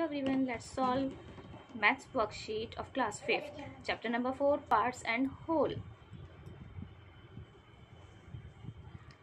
Hello everyone, let's solve maths worksheet of class 5th, chapter number 4, parts and whole.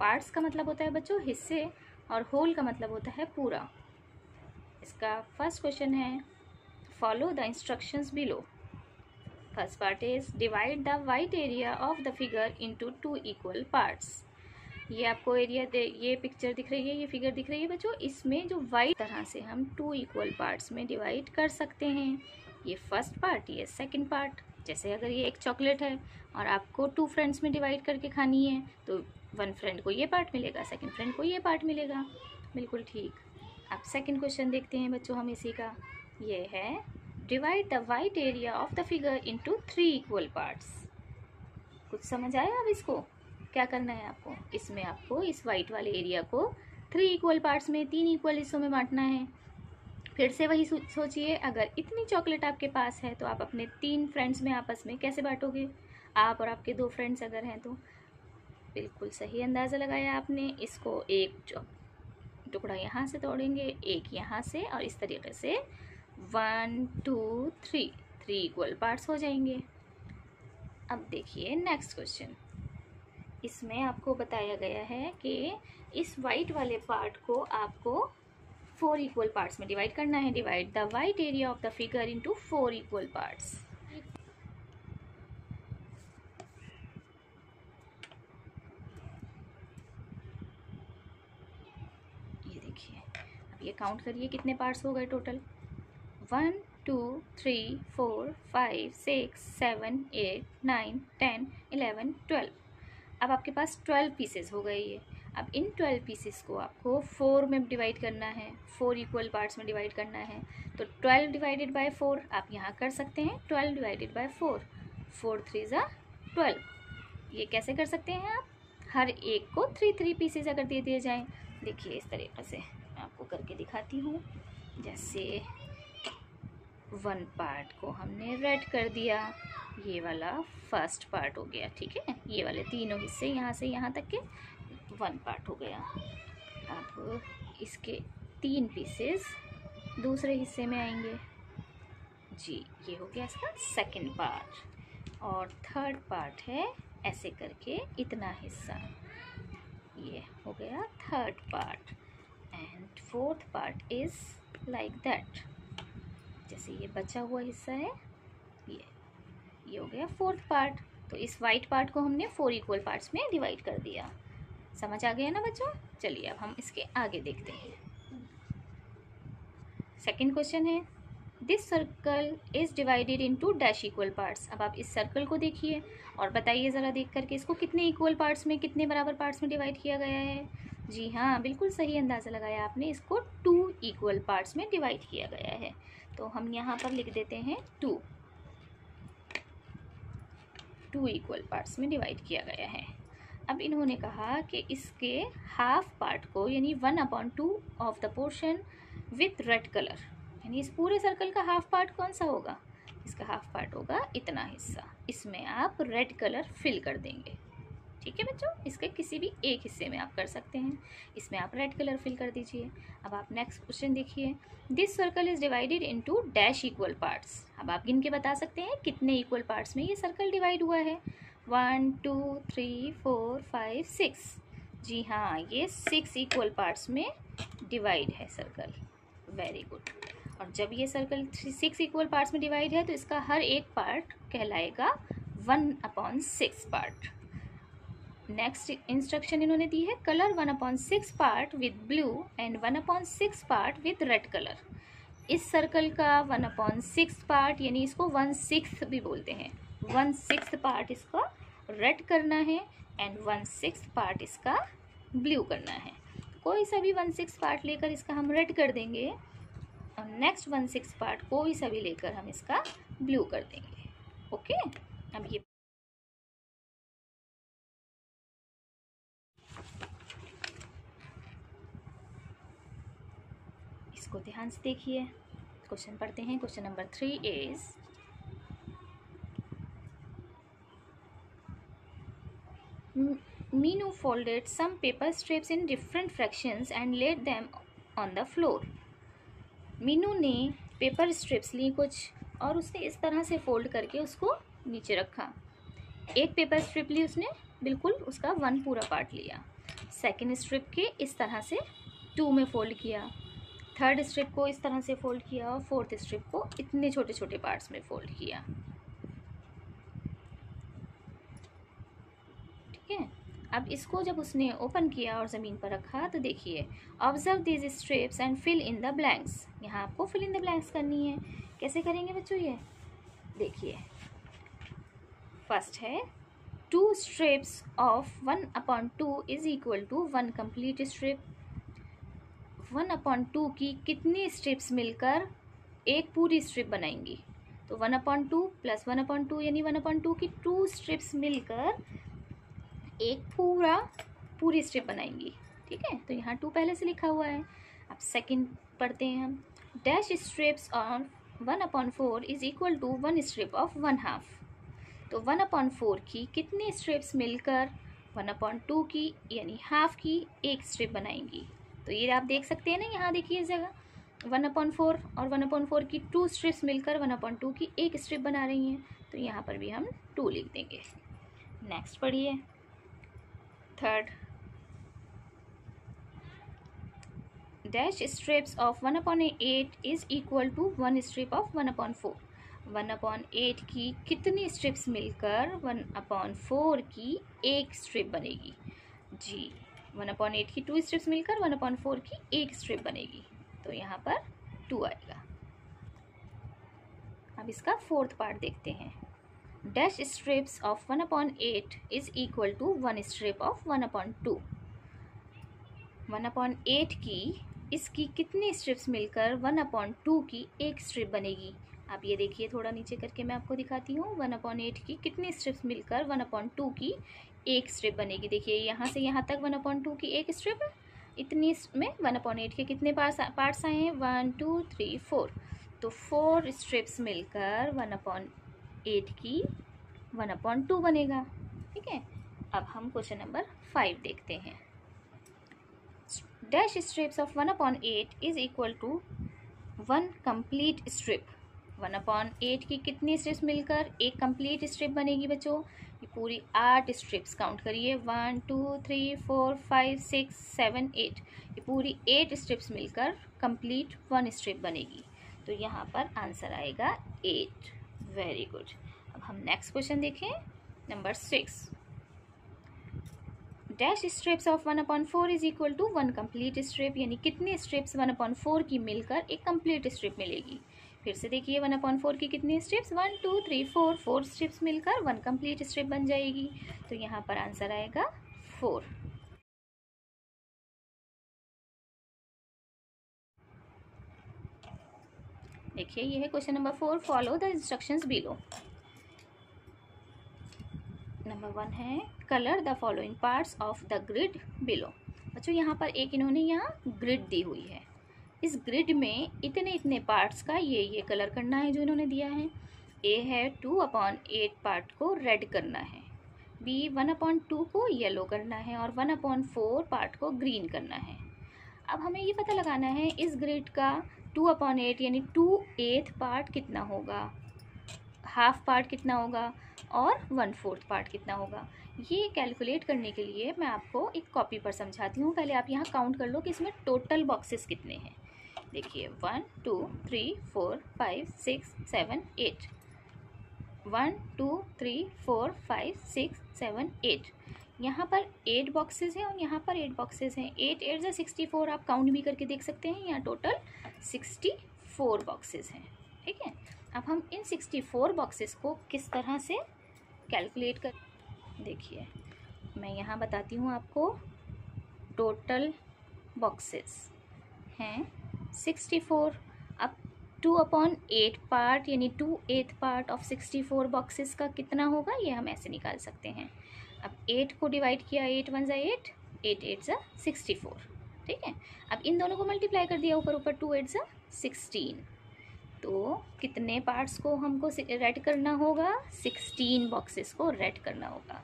Parts का मतलब होता है बच्चों हिस्से और होल का मतलब होता है पूरा. इसका फर्स्ट क्वेश्चन है follow the instructions below. First part is divide the white area of the figure into 2 equal parts. ये आपको एरिया ये पिक्चर दिख रही है, ये फिगर दिख रही है बच्चों. इसमें जो वाइट तरह से हम 2 इक्वल पार्ट्स में डिवाइड कर सकते हैं. ये फर्स्ट पार्ट, ये सेकंड पार्ट. जैसे अगर ये एक चॉकलेट है और आपको 2 फ्रेंड्स में डिवाइड करके खानी है तो 1 फ्रेंड को ये पार्ट मिलेगा, सेकंड फ्रेंड को ये पार्ट मिलेगा. बिल्कुल ठीक. अब सेकंड क्वेश्चन देखते हैं बच्चों हम इसी का. ये है divide the white area of the figure into 3 equal parts. कुछ समझ आया? अब इसको क्या करना है आपको, इसमें आपको इस वाइट वाले एरिया को 3 इक्वल पार्ट्स में 3 इक्वल हिस्सों में बांटना है. फिर से वही सोचिए, अगर इतनी चॉकलेट आपके पास है तो आप अपने 3 फ्रेंड्स में आपस में कैसे बांटोगे? आप और आपके 2 फ्रेंड्स अगर हैं तो. बिल्कुल सही अंदाज़ा लगाया आपने. इसको एक टुकड़ा यहाँ से तोड़ेंगे, एक यहाँ से, और इस तरीके से 1 2 3 इक्वल पार्ट्स हो जाएंगे. अब देखिए नेक्स्ट क्वेश्चन. इसमें आपको बताया गया है कि इस वाइट वाले पार्ट को आपको 4 इक्वल पार्ट्स में डिवाइड करना है. Divide the white area of the figure into 4 equal parts. ये देखिए, अब ये काउंट करिए कितने पार्ट्स हो गए टोटल. 1 2 3 4 5 6 7 8 9 10 11 12. अब आपके पास 12 पीसेस हो गए ये. अब इन 12 पीसेस को आपको 4 में डिवाइड करना है, 4 इक्वल पार्ट्स में डिवाइड करना है. तो 12 डिवाइडेड बाय 4 आप यहाँ कर सकते हैं. 12 डिवाइडेड बाय 4, 4 3 ज़ा 12. ये कैसे कर सकते हैं आप? हर एक को 3 पीसेस अगर दे दिए जाएँ. देखिए इस तरीके से मैं आपको करके दिखाती हूँ. जैसे 1 पार्ट को हमने रेड कर दिया, ये वाला फर्स्ट पार्ट हो गया. ठीक है, ये वाले तीनों हिस्से यहाँ से यहाँ तक के 1 पार्ट हो गया. अब इसके 3 पीसेस दूसरे हिस्से में आएंगे. जी, ये हो गया इसका सेकंड पार्ट. और थर्ड पार्ट है ऐसे करके इतना हिस्सा. ये हो गया third part. And fourth part is like that. जैसे ये बचा हुआ हिस्सा है, ये हो गया फोर्थ पार्ट. तो इस वाइट पार्ट को हमने 4 इक्वल पार्ट्स में डिवाइड कर दिया. समझ आ गया ना बच्चों? चलिए अब हम इसके आगे देखते हैं. सेकंड क्वेश्चन है this circle is divided into dash equal parts. अब आप इस सर्कल को देखिए और बताइए ज़रा देख करके इसको कितने इक्वल पार्ट्स में, कितने बराबर पार्ट्स में डिवाइड किया गया है. जी हाँ, बिल्कुल सही अंदाज़ा लगाया आपने. इसको 2 इक्वल पार्ट्स में डिवाइड किया गया है. तो हम यहाँ पर लिख देते हैं 2 इक्वल पार्ट्स में डिवाइड किया गया है. अब इन्होंने कहा कि इसके हाफ पार्ट को, यानी 1/2 of the portion with red colour, यानी इस पूरे सर्कल का हाफ पार्ट कौन सा होगा? इसका हाफ पार्ट होगा इतना हिस्सा. इसमें आप रेड कलर फिल कर देंगे. ठीक है बच्चों, इसके किसी भी एक हिस्से में आप कर सकते हैं. इसमें आप रेड कलर फिल कर दीजिए. अब आप नेक्स्ट क्वेश्चन देखिए. This circle is divided into dash equal parts. अब आप गिन के बता सकते हैं कितने इक्वल पार्ट्स में ये सर्कल डिवाइड हुआ है. 1 2 3 4 5 6. जी हाँ, ये 6 इक्वल पार्ट्स में डिवाइड है सर्कल. Very good. और जब ये सर्कल 6 इक्वल पार्ट्स में डिवाइड है तो इसका हर एक पार्ट कहलाएगा 1/6 पार्ट. नेक्स्ट इंस्ट्रक्शन इन्होंने दी है colour 1/6 part with blue and 1/6 part with red colour. इस सर्कल का 1/6 पार्ट, यानी इसको 1/6 भी बोलते हैं, 1/6 पार्ट इसका रेड करना है एंड 1/6 पार्ट इसका ब्लू करना है. कोई सा भी 1/6 पार्ट लेकर इसका हम रेड कर देंगे और नेक्स्ट 1/6 पार्ट कोई सा भी लेकर हम इसका ब्लू कर देंगे. ओके. अब ये इसको ध्यान से देखिए. क्वेश्चन पढ़ते हैं. Question number 3 is Meenu folded some paper strips in different fractions and laid them on the floor. Meenu ने पेपर स्ट्रिप्स ली कुछ और उसने इस तरह से फोल्ड करके उसको नीचे रखा। एक पेपर स्ट्रिप ली उसने, बिल्कुल उसका 1 पूरा पार्ट लिया। सेकेंड स्ट्रिप के इस तरह से 2 में फोल्ड किया, थर्ड स्ट्रिप को इस तरह से फोल्ड किया और फोर्थ स्ट्रिप को इतने छोटे छोटे पार्ट्स में फोल्ड किया। ठीक है, अब इसको जब उसने ओपन किया और ज़मीन पर रखा तो देखिए, observe these strips and fill in the blanks. यहाँ आपको फिल इन द ब्लैंक्स करनी है। कैसे करेंगे बच्चों ये देखिए। फर्स्ट है 2 strips of 1/2 is equal to 1 complete strip। 1/2 की कितनी स्ट्रिप्स मिलकर एक पूरी स्ट्रिप बनाएंगी? तो 1/2 प्लस 1/2 यानी 1/2 की 2 स्ट्रिप्स मिलकर एक पूरी स्ट्रिप बनाएंगी। ठीक है, तो यहाँ 2 पहले से लिखा हुआ है। अब सेकंड पढ़ते हैं हम। Dash strips on 1/4 is equal to 1 strip of 1/2। तो 1/4 की कितनी स्ट्रिप्स मिलकर 1/2 की यानी हाफ की एक स्ट्रिप बनाएंगी? तो ये आप देख सकते हैं ना, यहाँ देखिए इस जगह 1/4 और 1/4 की 2 स्ट्रिप्स मिलकर 1/2 की एक स्ट्रिप बना रही हैं। तो यहाँ पर भी हम 2 लिख देंगे। नेक्स्ट पढ़िए third. Dash strips of 1/8 is equal to 1 strip of 1/4। 1/8 की कितनी स्ट्रिप्स मिलकर 1/4 की एक स्ट्रिप बनेगी? जी, 1/8 की 2 स्ट्रिप्स मिलकर 1/4 की एक स्ट्रिप बनेगी। तो यहाँ पर 2 आएगा। अब इसका फोर्थ पार्ट देखते हैं। Dash strips of 1/8 is equal to 1 strip of 1/2। 1/8 की इसकी कितनी स्ट्रिप्स मिलकर 1/2 की एक स्ट्रिप बनेगी? आप ये देखिए, थोड़ा नीचे करके मैं आपको दिखाती हूँ। 1/8 की कितनी स्ट्रिप्स मिलकर 1/2 की एक स्ट्रिप बनेगी? देखिए यहाँ से यहाँ तक 1/2 की एक स्ट्रिप है। इतनी में 1/8 के कितने पार्ट्स आए हैं? 1 2 3 4। तो 4 स्ट्रिप्स मिलकर 1/8 की 1/2 बनेगा। ठीक है, अब हम क्वेश्चन नंबर 5 देखते हैं। Dash strips of 1/8 is equal to 1 complete strip. 1/8 की कितनी स्ट्रिप्स मिलकर एक कंप्लीट स्ट्रिप बनेगी बच्चों? ये पूरी 8 स्ट्रिप्स काउंट करिए। 1 2 3 4 5 6 7 8। ये पूरी 8 स्ट्रिप्स मिलकर कंप्लीट 1 स्ट्रिप बनेगी। तो यहाँ पर आंसर आएगा 8। Very good. अब हम नेक्स्ट क्वेश्चन देखें, number 6। Dash strips of 1/4 is equal to 1 complete strip, यानी कितनी स्ट्रिप्स 1/4 की मिलकर एक कंप्लीट स्ट्रिप मिलेगी? फिर से देखिए, 1/4 की कितनी स्ट्रिप्स? 1 2 3 4। 4 स्ट्रिप्स मिलकर 1 कंप्लीट स्ट्रिप बन जाएगी। तो यहाँ पर आंसर आएगा 4। देखिए, ये है question number 4। Follow the instructions below. Number 1 है colour the following parts of the grid below. बच्चों यहाँ पर एक इन्होंने यहाँ ग्रिड दी हुई है। इस ग्रिड में इतने इतने पार्ट्स का ये कलर करना है जो इन्होंने दिया है। ए है 2/8 पार्ट को रेड करना है। बी 1/2 को येलो करना है और 1/4 पार्ट को ग्रीन करना है। अब हमें ये पता लगाना है इस ग्रिड का 2/8 यानी 2/8 पार्ट कितना होगा, हाफ पार्ट कितना होगा और 1/4 पार्ट कितना होगा। ये कैलकुलेट करने के लिए मैं आपको एक कॉपी पर समझाती हूँ। पहले आप यहाँ काउंट कर लो कि इसमें टोटल बॉक्सेस कितने हैं। देखिए 1 2 3 4 5 6 7 8। 1 2 3 4 5 6 7 8। यहाँ पर 8 बॉक्सेस हैं और यहाँ पर 8 बॉक्सेस हैं। 8 8 से 64 आप काउंट भी करके देख सकते हैं। यहाँ टोटल 64 बॉक्सेस हैं। ठीक है, अब हम इन 64 बॉक्सेस को किस तरह से कैलकुलेट कर, देखिए मैं यहाँ बताती हूँ आपको। टोटल बॉक्सेस हैं 64। अब 2/8 पार्ट यानी 2/8 पार्ट ऑफ 64 बॉक्सेस का कितना होगा, ये हम ऐसे निकाल सकते हैं। अब 8 को डिवाइड किया, 8 1 × 8, 8 8 × 64। ठीक है, अब इन दोनों को मल्टीप्लाई कर दिया, ऊपर ऊपर 2 8 × 16। तो कितने पार्ट्स को हमको रेड करना होगा? 16 बॉक्सेस को रेड करना होगा।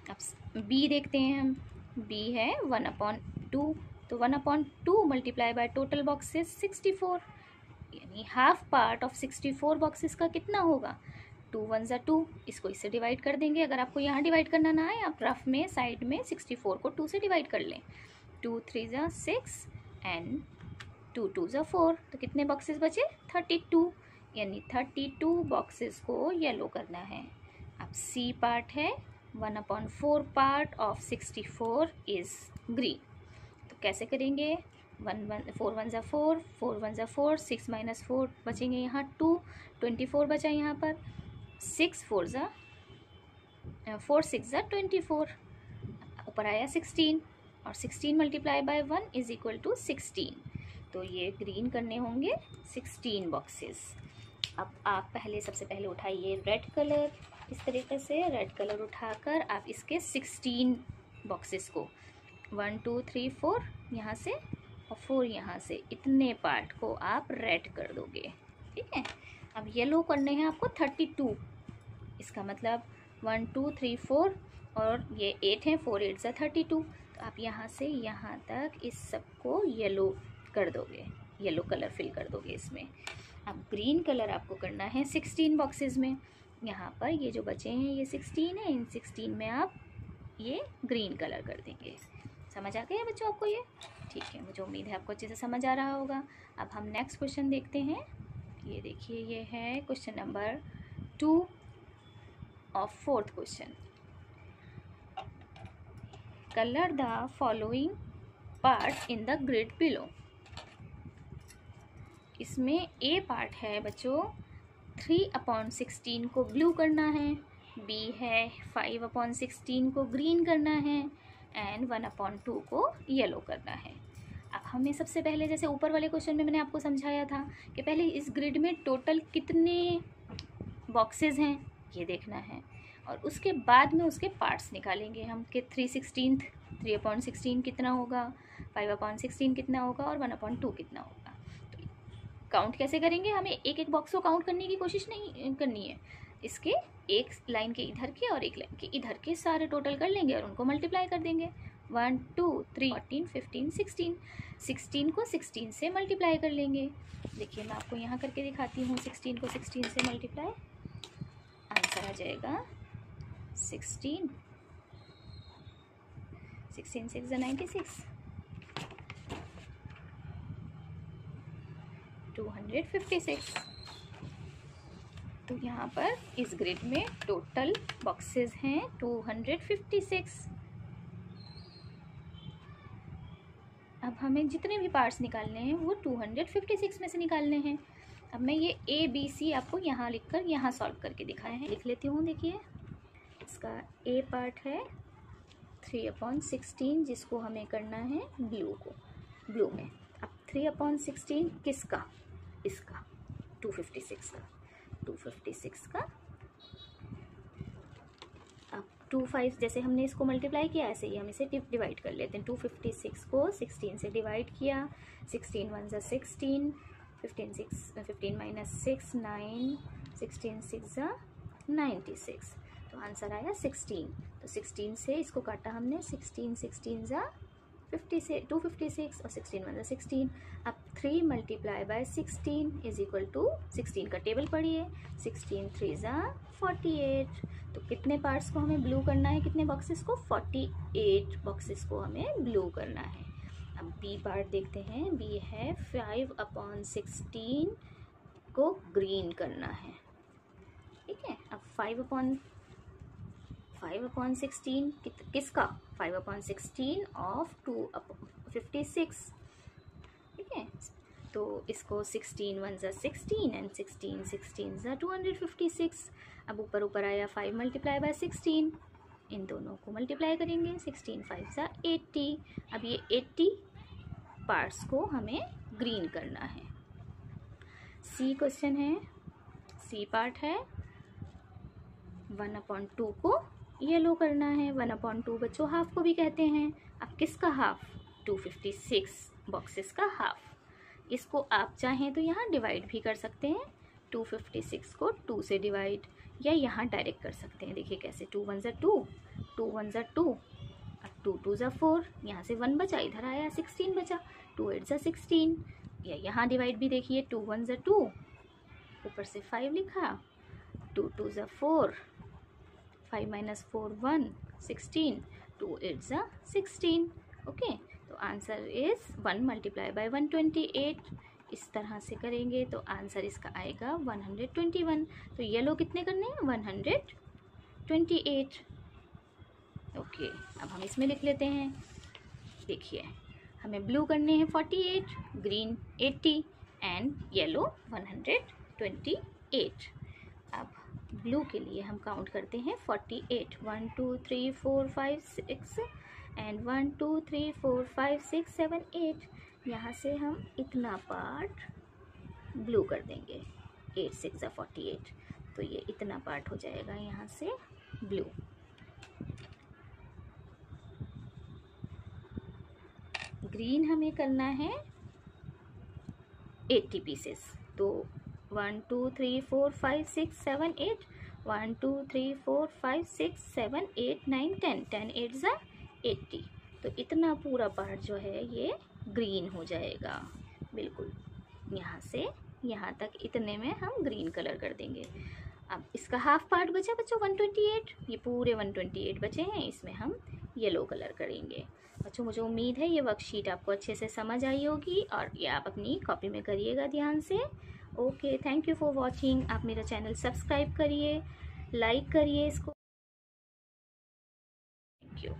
अब बी देखते हैं हम। बी है 1/2। तो 1/2 मल्टीप्लाई बाय टोटल बॉक्सेस 64। यानी हाफ पार्ट ऑफ 64 बॉक्सेस का कितना होगा? 2 1 ज़ा 2, इसको इससे डिवाइड कर देंगे। अगर आपको यहाँ डिवाइड करना ना आए, आप रफ में साइड में 64 को 2 से डिवाइड कर लें। 2 3 ज़ा 6 एंड 2 2 ज़ा 4, तो कितने बॉक्सेस बचे? 32, यानी 32 बॉक्सेस को येलो करना है। अब सी पार्ट है 1/4 पार्ट ऑफ 64 इज़ ग्रीन। तो कैसे करेंगे? 4 1 ज़ा 4, 4 1 ज़ा 4, 6 - 4 बचेंगे यहाँ 2, 24 बचा यहाँ पर। 6 4 6 24, ऊपर आया 16 और 16 multiply by 1 is equal to 16। तो ये ग्रीन करने होंगे 16 बॉक्सेस। अब आप सबसे पहले उठाइए रेड कलर। इस तरीके से रेड कलर उठाकर आप इसके 16 बॉक्सेस को 1 2 3 4 यहाँ से और 4 यहाँ से, इतने पार्ट को आप रेड कर दोगे। ठीक है। अब येलो करने हैं आपको 32। इसका मतलब 1 2 3 4 और ये 8 है, 4 8 ज़ा 32। तो आप यहाँ से यहाँ तक इस सब को येलो कर दोगे, येलो कलर फिल कर दोगे इसमें। अब ग्रीन कलर आपको करना है 16 बॉक्सेस में। यहाँ पर ये जो बचे हैं ये 16 है, इन 16 में आप ये ग्रीन कलर कर देंगे। समझ आ गया बच्चों आपको ये? ठीक है, मुझे उम्मीद है आपको अच्छे से समझ आ रहा होगा। अब हम नेक्स्ट क्वेश्चन देखते हैं। ये देखिए, ये है question number 2 of 4th question. Colour the following parts in the grid below. इसमें ए पार्ट है बच्चों 3/16 को ब्लू करना है, बी है 5/16 को ग्रीन करना है एंड 1/2 को येलो करना है। अब हमें सबसे पहले, जैसे ऊपर वाले क्वेश्चन में मैंने आपको समझाया था कि पहले इस ग्रिड में टोटल कितने बॉक्सेस हैं ये देखना है और उसके बाद में उसके पार्ट्स निकालेंगे हम कि 3/16 कितना होगा, 5/16 कितना होगा और 1/2 कितना होगा। काउंट कैसे करेंगे? हमें एक एक बॉक्स को काउंट करने की कोशिश नहीं करनी है। इसके एक लाइन के इधर के और एक लाइन के इधर के सारे टोटल कर लेंगे और उनको मल्टीप्लाई कर देंगे। 1 2 3 14 15 16, 16 को 16 से मल्टीप्लाई कर लेंगे। देखिए मैं आपको यहाँ करके दिखाती हूँ। 16 को 16 से मल्टीप्लाई, आंसर आ जाएगा 16 6 = 96, 256। तो यहाँ पर इस ग्रिड में टोटल बॉक्सेस हैं 256। अब हमें जितने भी पार्ट्स निकालने हैं वो 256 में से निकालने हैं। अब मैं ये ए बी सी आपको यहाँ लिखकर यहाँ सॉल्व करके दिखाए हैं, लिख लेती हूँ। देखिए इसका ए पार्ट है 3/16 जिसको हमें करना है ब्लू में। अब 3/16 किसका? इसका 256 का। अब 25 जैसे हमने इसको मल्टीप्लाई किया ऐसे ही हम इसे डिवाइड कर लेते हैं। 256 को 16 से डिवाइड किया, 16 1 ज़ा 16, 15 6 9, 16 6 ज़ा 96। तो आंसर आया 16। तो 16 से इसको काटा हमने, 16 16 ज़ा 256 और 16 1 ज़ा 16। अब 3 multiply by 16 is equal to 16 का टेबल पढ़िए, 16 3 ज़ा 48। तो कितने पार्ट्स को हमें ब्लू करना है? कितने बॉक्सेस को? 48 बॉक्सेस को हमें ब्लू करना है। अब बी पार्ट देखते हैं। बी है 5/16 को ग्रीन करना है। ठीक है। अब 5/16 किसका? 5/16 ऑफ 256। ठीक है। तो इसको 16 1 ज़ा 16 एंड 16 16 ज़ा 256। अब ऊपर आया 5 मल्टीप्लाई बाय 16, इन दोनों को मल्टीप्लाई करेंगे, 16 5 ज़ा 80। अब ये 80 पार्ट्स को हमें ग्रीन करना है। सी क्वेश्चन है, सी पार्ट है 1/2 को येलो करना है। 1/2 बच्चों हाफ को भी कहते हैं। अब किसका हाफ? 256 बॉक्सेस का हाफ। इसको आप चाहें तो यहाँ डिवाइड भी कर सकते हैं। 256 को 2 से डिवाइड या यहाँ डायरेक्ट कर सकते हैं। देखिए कैसे, 2 1 ज़ा 2, 2 1 ज़ा 2, अब 2 2 ज़ा 4, यहाँ से 1 बचा, इधर आया 16 बचा, 2 8 ज़ा 16, या यहाँ डिवाइड भी देखिए, 2 1 ज़ा 2, ऊपर से 5 लिखा, 2 2 ज़ा 4, 5 माइनस 4 1, 16, 2 8 ज़ा 16। ओके, तो आंसर इज 1 मल्टीप्लाई बाय 128। इस तरह से करेंगे तो आंसर इसका आएगा 121। तो येलो कितने करने हैं? 128। ओके, अब हम इसमें लिख लेते हैं। देखिए, हमें ब्लू करने हैं 48, ग्रीन 80 एंड येलो 128। अब ब्लू के लिए हम काउंट करते हैं 48, 1 2 3 4 5 6 एंड 1 2 3 4 5 6 7 8। यहाँ से हम इतना पार्ट ब्लू कर देंगे, 8 6 48, तो ये इतना पार्ट हो जाएगा यहाँ से ब्लू। ग्रीन हमें करना है 80 पीसेस, तो 1 2 3 4 5 6 7 8, 1 2 3 4 5 6 7 8 9 10, 10 8 ज़ा 80। तो इतना पूरा पार्ट जो है ये ग्रीन हो जाएगा। बिल्कुल यहाँ से यहाँ तक इतने में हम ग्रीन कलर कर देंगे। अब इसका हाफ पार्ट बचा बच्चों 128, ये पूरे 128 बचे हैं, इसमें हम येलो कलर करेंगे। बच्चों मुझे उम्मीद है ये वर्कशीट आपको अच्छे से समझ आई होगी और ये आप अपनी कॉपी में करिएगा ध्यान से। Okay, thank you for watching. आप मेरा चैनल सब्सक्राइब करिए, लाइक करिए इसको। Thank you.